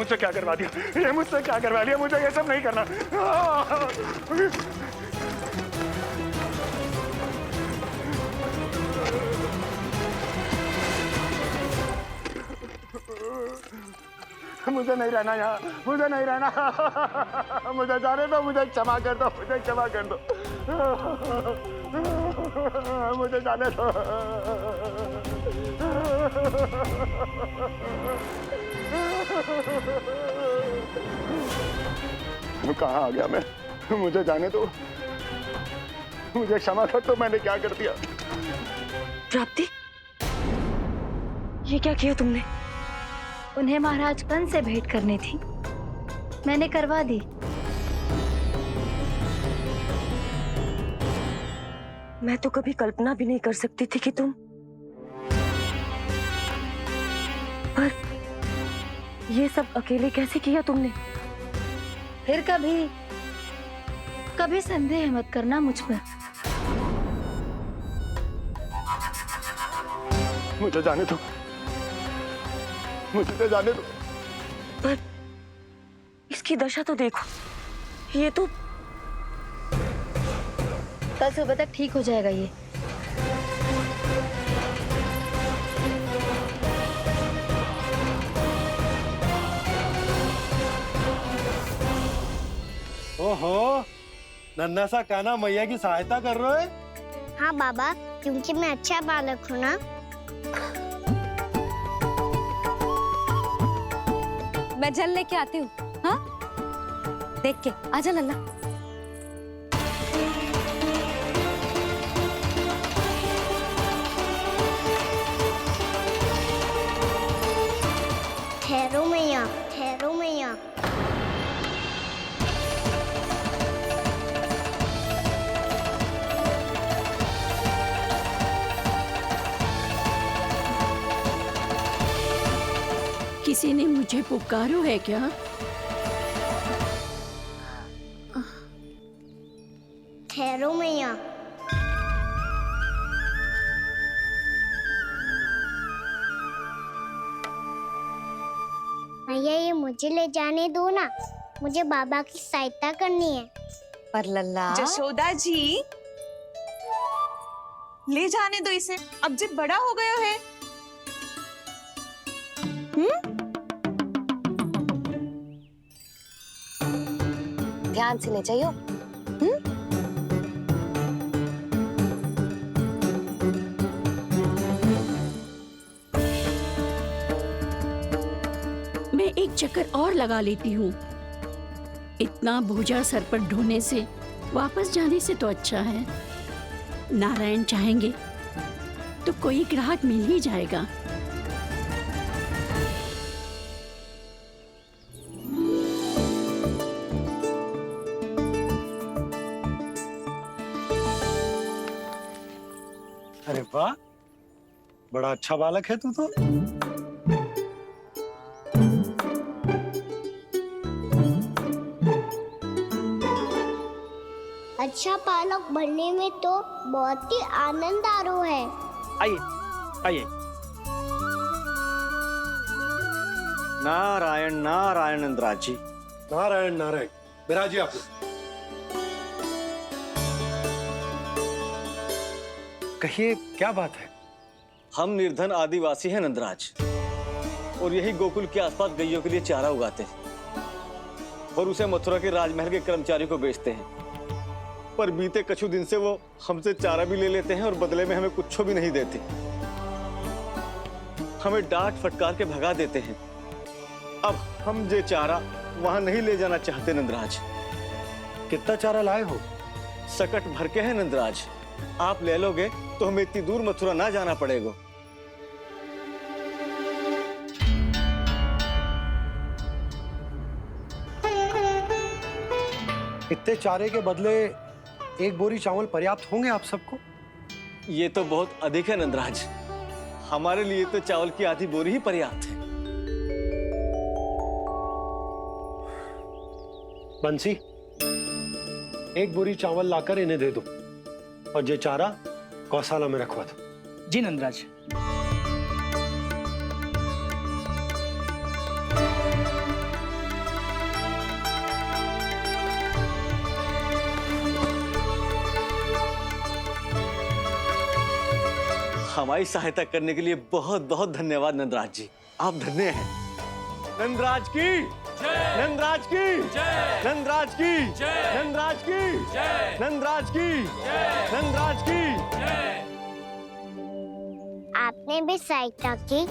मुझसे क्या करवा दिया, ये मुझसे क्या करवा लिया, मुझे ये सब नहीं करना। मुझे नहीं रहना यहाँ, मुझे नहीं रहना, मुझे जाने दो, मुझे क्षमा कर दो, मुझे क्षमा कर दो, मुझे जाने दो। कहाँ आ गया मैं, मुझे जाने दो, मुझे क्षमा कर दो, मैंने क्या कर दिया। प्राप्ति, ये क्या किया तुमने? उन्हें महाराज कंस से भेंट करनी थी, मैंने करवा दी। मैं तो कभी कल्पना भी नहीं कर सकती थी कि तुम, पर ये सब अकेले कैसे किया तुमने? फिर कभी संदेह मत करना मुझ पर। मुझे जाने दो, मुझे जाने दो। पर इसकी दशा तो देखो, ये तो कल सुबह तक ठीक हो जाएगा ये। ओहो, नन्हा सा कान्हा मैया की सहायता कर रहे हो? हाँ बाबा, क्योंकि मैं अच्छा बालक हूँ ना। मैं जल लेके आती हूँ। हाँ, देख के आजा लल्ला। ठहरो मैया, ठहरो मैया। किसी ने मुझे पुकारो है क्या? ठहरो मैया। मैया, ये मुझे ले जाने दो ना, मुझे बाबा की सहायता करनी है। पर लल्ला, जशोदा जी, ले जाने दो इसे, अब जब बड़ा हो गया है। ध्यान से ले जाइयो। मैं एक चक्कर और लगा लेती हूँ। इतना बोझा सर पर ढोने से वापस जाने से तो अच्छा है। नारायण चाहेंगे तो कोई ग्राहक मिल ही जाएगा। अरे वाह, बड़ा अच्छा बालक है तू तो। अच्छा बालक बनने में तो बहुत ही आनंद आ रहा है। आइए, आइए। नारायण नारायण नंदराज जी। नारायण नारायण, बिराजिए आप लोग। कहिए, क्या बात है? हम निर्धन आदिवासी हैं नंदराज, और यही गोकुल के आसपास गैयों के लिए चारा उगाते हैं और उसे मथुरा के राजमहल के कर्मचारी को बेचते हैं। पर बीते कुछ दिन से वो हमसे चारा भी ले लेते हैं और बदले में हमें कुछ भी नहीं देते। हमें डांट फटकार के भगा देते हैं। अब हम ये चारा वहां नहीं ले जाना चाहते नंदराज। कितना चारा लाए हो? सकट भर के है नंदराज। आप ले लोगे तो हमें इतनी दूर मथुरा ना जाना पड़ेगा। इतने चारे के बदले एक बोरी चावल पर्याप्त होंगे आप सबको? ये तो बहुत अधिक है नंदराज। हमारे लिए तो चावल की आधी बोरी ही पर्याप्त है। बंसी, एक बोरी चावल लाकर इन्हें दे दो और ये चारा गौशाला में रखवा दो। जी नंदराज। हमारी सहायता करने के लिए बहुत बहुत धन्यवाद नंदराज जी, आप धन्य हैं। नंदराज की नंदराज की नंदराज की नंदराज की नंदराज की नंदराज की। आपने भी सहायता की,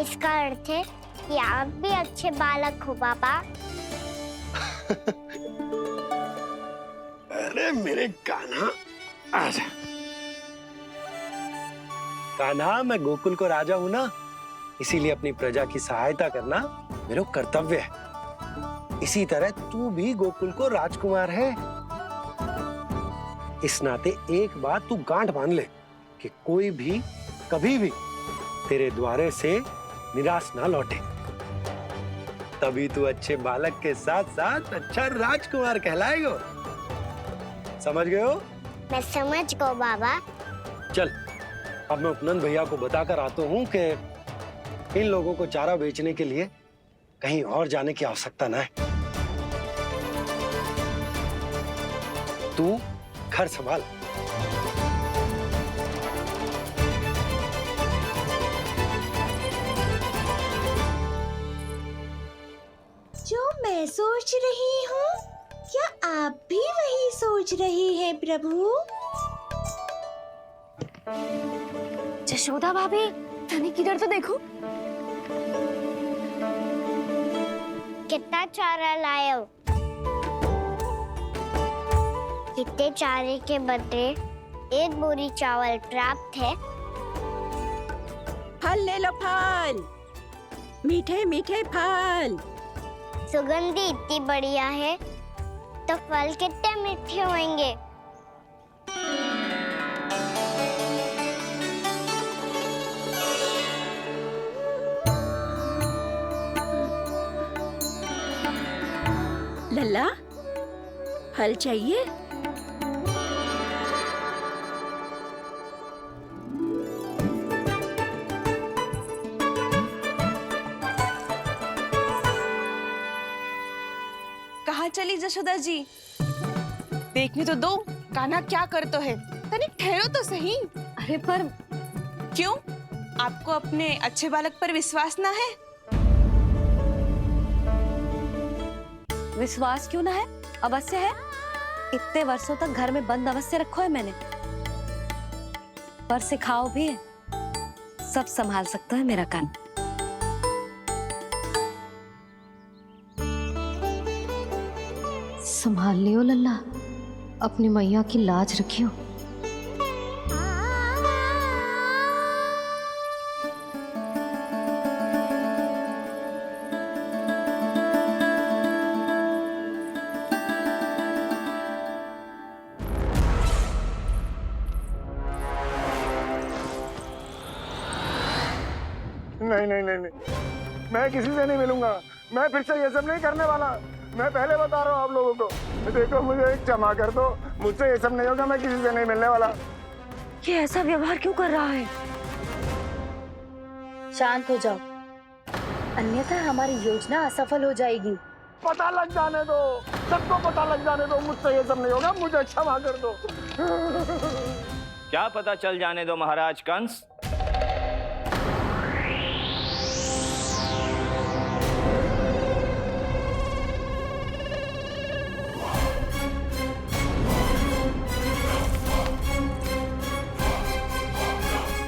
इसका अर्थ है कि आप भी अच्छे बालक हो पापा। अरे मेरे कान्हा, आजा। कान्हा, मैं गोकुल को राजा हूं ना, इसीलिए अपनी प्रजा की सहायता करना मेरा कर्तव्य है। इसी तरह तू भी गोकुल को राजकुमार है। इस नाते एक बात तू गांठ बांध ले कि कोई भी कभी भी तेरे द्वारे से निराश ना लौटे। तभी तू अच्छे बालक के साथ साथ अच्छा राजकुमार कहलाएगा। समझ गए हो? मैं समझ गई बाबा। चल, अब मैं उपनंद भैया को बताकर आता हूँ कि इन लोगों को चारा बेचने के लिए कहीं और जाने की आवश्यकता ना है। तू घर संभाल। जो मैं सोच रही हूँ, क्या आप भी वही सोच रही हैं प्रभु? जशोदा भाभी, तनिक इधर तो देखो। कितना चारा लाए हो? कितने चारे के बदले 1 बोरी चावल प्राप्त है। फल ले लो, फल, मीठे मीठे फल। सुगंधी इतनी बढ़िया है तो फल कितने मीठे होंगे। लल्ला, फल चाहिए? कहाँ चली जशोदा जी? देखने तो दो कान्हा क्या कर तो है। तनिक ठहरो तो सही। अरे पर क्यों? आपको अपने अच्छे बालक पर विश्वास ना है? विश्वास क्यों ना है? अवश्य है। इतने वर्षों तक घर में बंद अवश्य रखो है मैंने, पर सिखाओ भी है। सब संभाल सकता है मेरा कान। संभाल लियो लल्ला, अपनी मैया की लाज रखियो। नहीं नहीं नहीं नहीं, मैं किसी से नहीं मिलूंगा। मैं फिर से ये सब नहीं करने वाला। मैं पहले बता रहा हूँ आप लोगों को। देखो, मुझे एक क्षमा कर दो, मुझसे ये सब नहीं होगा। मैं किसी से नहीं मिलने वाला। ये ऐसा व्यवहार क्यों कर रहा है? शांत हो जाओ, अन्यथा हमारी योजना असफल हो जाएगी। पता लग जाने दो, सबको पता लग जाने दो। मुझसे ये सब नहीं होगा, मुझे क्षमा कर दो। क्या पता चल जाने दो महाराज कंस?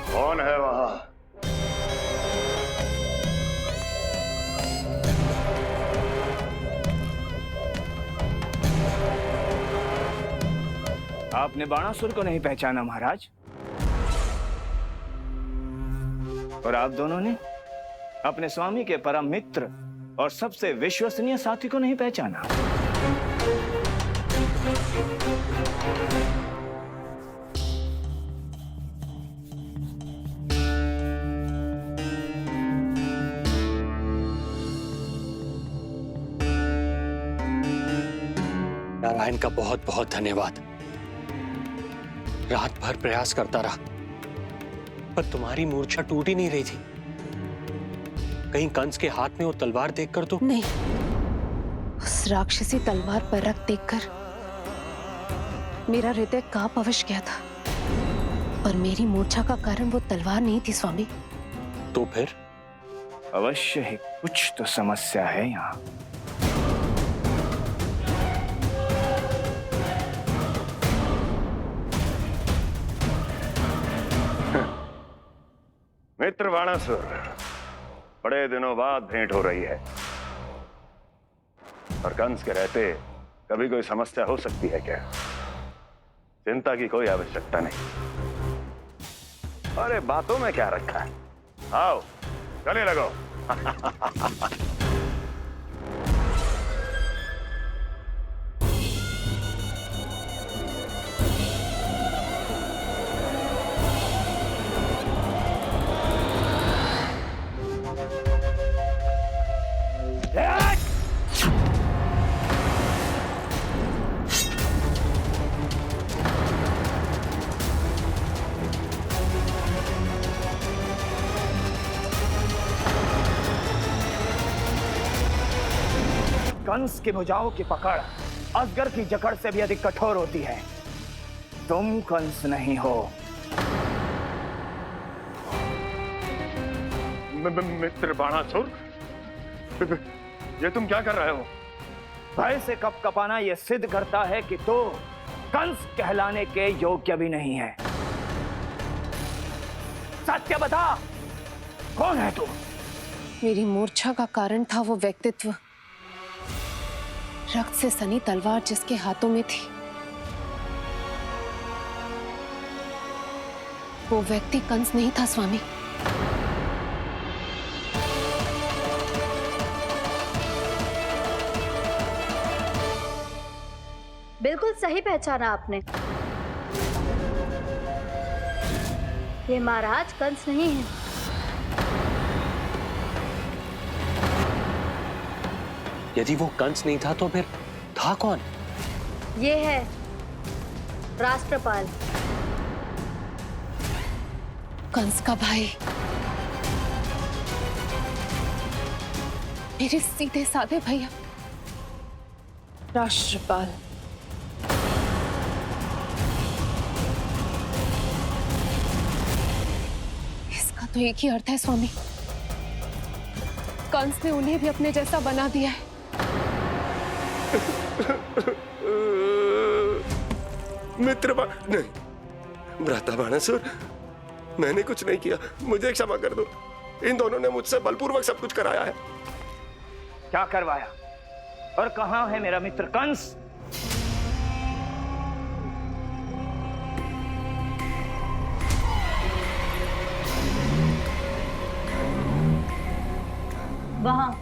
कौन है वहां? आपने बाणासुर को नहीं पहचाना महाराज, और आप दोनों ने अपने स्वामी के परम मित्र और सबसे विश्वसनीय साथी को नहीं पहचाना। नारायण का बहुत बहुत धन्यवाद। रात भर प्रयास करता रहा, पर तुम्हारी मूर्छा टूट ही नहीं रही थी। कहीं कंस के हाथ में वो तलवार देखकर तो नहीं, उस राक्षसी तलवार पर रख देखकर मेरा हृदय कांप अवश्य गया था। पर मेरी मूर्छा का कारण वो तलवार नहीं थी स्वामी। तो फिर? अवश्य ही कुछ तो समस्या है यहाँ। मित्र बाणासुर, बड़े दिनों बाद भेंट हो रही है, और कंस के रहते कभी कोई समस्या हो सकती है क्या? चिंता की कोई आवश्यकता नहीं। अरे बातों में क्या रखा है, आओ गले लगो। कंस की भुजाओं की पकड़ अजगर की जकड़ से भी अधिक कठोर होती है। तुम कंस नहीं हो। मित्र बाणासुर, ये तुम क्या कर रहे हो? भय से कपकपाना यह सिद्ध करता है कि तू कंस कहलाने के योग्य भी नहीं है। सत्य बता, कौन है तू? मेरी मूर्छा का कारण था वो व्यक्तित्व, रक्त से सनी तलवार जिसके हाथों में थी। वो व्यक्ति कंस नहीं था स्वामी। बिल्कुल सही पहचाना आपने। ये महाराज कंस नहीं है। यदि वो कंस नहीं था तो फिर था कौन? ये है राष्ट्रपाल, कंस का भाई, मेरे सीधे साधे भैया राष्ट्रपाल। इसका तो एक ही अर्थ है स्वामी, कंस ने उन्हें भी अपने जैसा बना दिया है। नहीं, भ्राता बाणासुर, मैंने कुछ नहीं किया, मुझे क्षमा कर दो। इन दोनों ने मुझसे बलपूर्वक सब कुछ कराया है। क्या करवाया और कहां है मेरा मित्र कंस? वहां।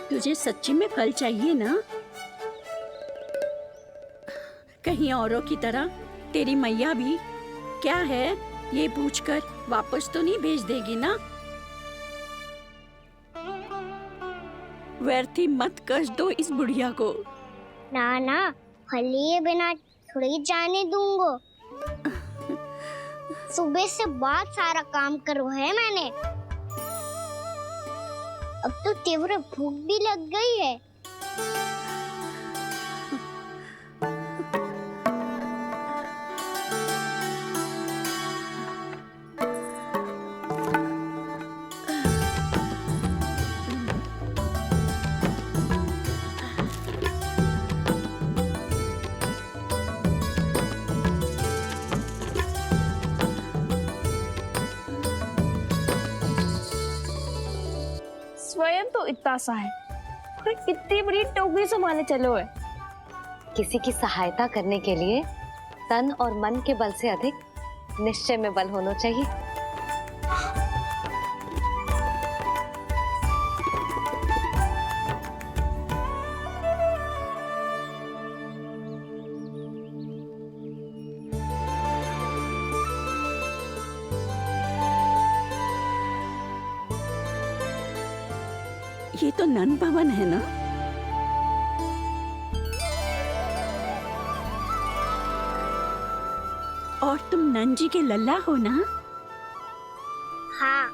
तुझे सच्ची में फल चाहिए ना? कहीं औरों की तरह तेरी मैया भी क्या है ये पूछकर वापस तो नहीं भेज देगी ना? व्यर्थी मत कष्ट दो इस बुढ़िया को। ना ना, फल लिए बिना थोड़ी जाने दूंगा। सुबह से बहुत सारा काम करो है मैंने, अब तो तीव्र भूख भी लग गई है। स्वयं तो इतना सा है, इतनी बड़ी टोकरी संभालने चलो है। किसी की सहायता करने के लिए तन और मन के बल से अधिक निश्चय में बल होना चाहिए। ये तो नंद भवन है ना? और तुम नंद जी के लल्ला हो ना? हाँ,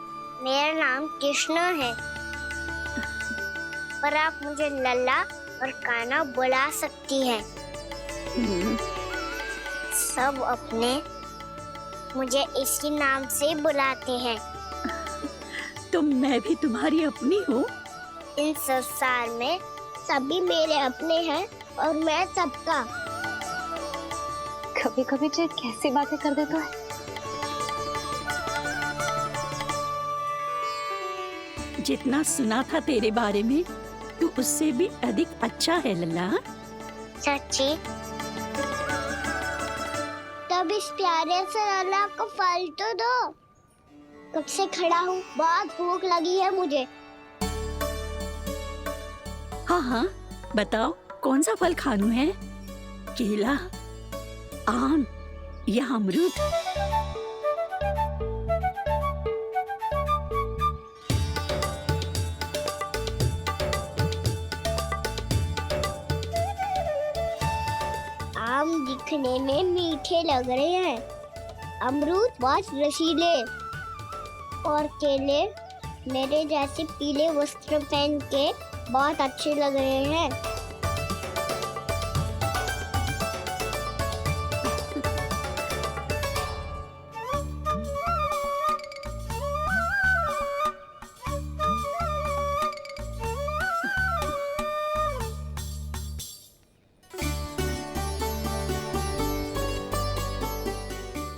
मेरा नाम कृष्ण है, पर आप मुझे लल्ला और कान्हा बुला सकती हैं। सब अपने मुझे इसी नाम से बुलाते हैं। तो मैं भी तुम्हारी अपनी हूँ। इन संसार में सभी मेरे अपने हैं और मैं सबका। कभी कभी जो कैसी बातें कर देता है। जितना सुना था तेरे बारे में, तू उससे भी अधिक अच्छा है लल्ला। सच्ची? तब इस प्यारे से लल्ला को फल तो दो। कब से खड़ा हूँ, बहुत भूख लगी है मुझे। हाँ हाँ, बताओ कौन सा फल खानू है? केला, आम या अमरूद? आम दिखने में मीठे लग रहे हैं, अमरूद बहुत रसीले और केले मेरे जैसे पीले वस्त्र पहन के बहुत अच्छे लग रहे हैं।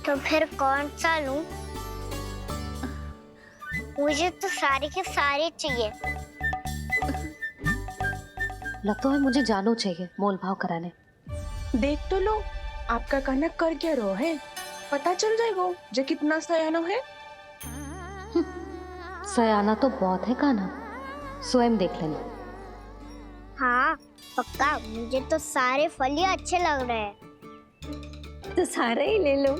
तो फिर कौन सा लूं? मुझे तो सारे के सारे चाहिए। लगता है मुझे जानो चाहिए मोल भाव कराने। देख तो लो, आपका कान्हा कर क्या रहा है, पता चल जाएगा जो कितना सयाना है। सयाना तो बहुत है कान्हा, स्वयं देख लेना। हाँ पक्का, मुझे तो सारे फल ही अच्छे लग रहे हैं। तो सारा ही ले लो।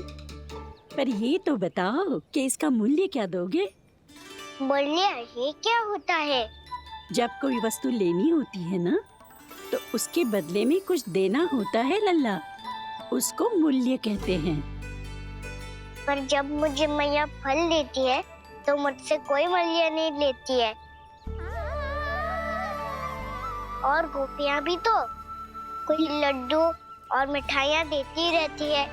पर ये तो बताओ कि इसका मूल्य क्या दोगे? मूल्य ये क्या होता है? जब कोई वस्तु लेनी होती है ना, तो उसके बदले में कुछ देना होता है लल्ला, उसको मूल्य कहते हैं। पर जब मुझे मैया फल देती है तो मुझसे कोई मूल्य नहीं लेती है। और गोपियां भी तो कोई लड्डू और मिठाइयाँ देती रहती है,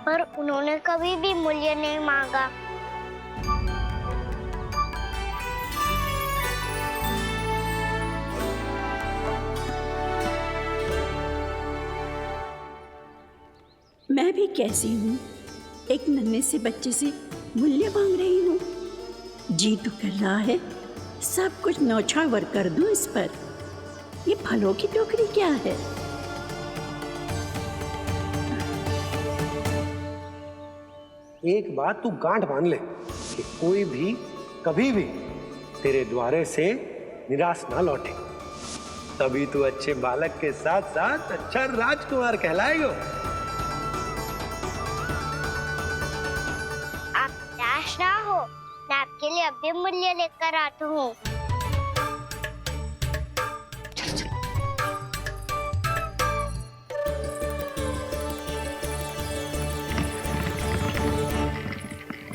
पर उन्होंने कभी भी मूल्य नहीं मांगा। मैं भी कैसी हूँ, एक नन्हे से बच्चे से मूल्य मांग रही हूँ। जी तो कर रहा है सब कुछ न्यौछावर कर दूं इस पर। ये फलों की टोकरी क्या है? एक बात तू गांठ बांध ले कि कोई भी कभी भी तेरे द्वारे से निराश ना लौटे, तभी तू अच्छे बालक के साथ साथ अच्छा राजकुमार कहलाएगा। आप निराश ना हो, मैं आपके लिए अभी मूल्य लेकर आता हूँ।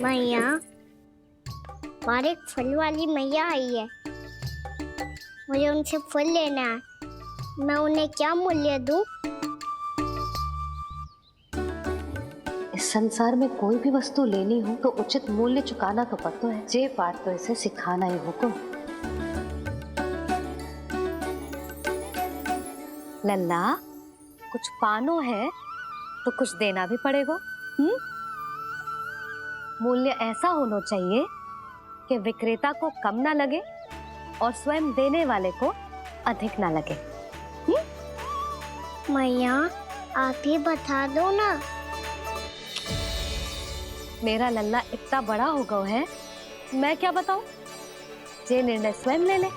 मैया, हमारे फल वाली मैया आई है, मुझे उनसे फल लेना है। मैं उन्हें क्या मूल्य दूं? इस संसार में कोई भी वस्तु लेनी हो तो उचित मूल्य चुकाना तो पड़ता है। जे पाठ तो इसे सिखाना ही हुक्म। लल्ला, कुछ पानो है तो कुछ देना भी पड़ेगा। मूल्य ऐसा होना चाहिए कि विक्रेता को कम ना लगे और स्वयं देने वाले को अधिक ना लगे। मैया आप ही बता दो ना। मेरा लल्ला इतना बड़ा हो गया है, मैं क्या बताऊं? जे निर्णय स्वयं ले ले।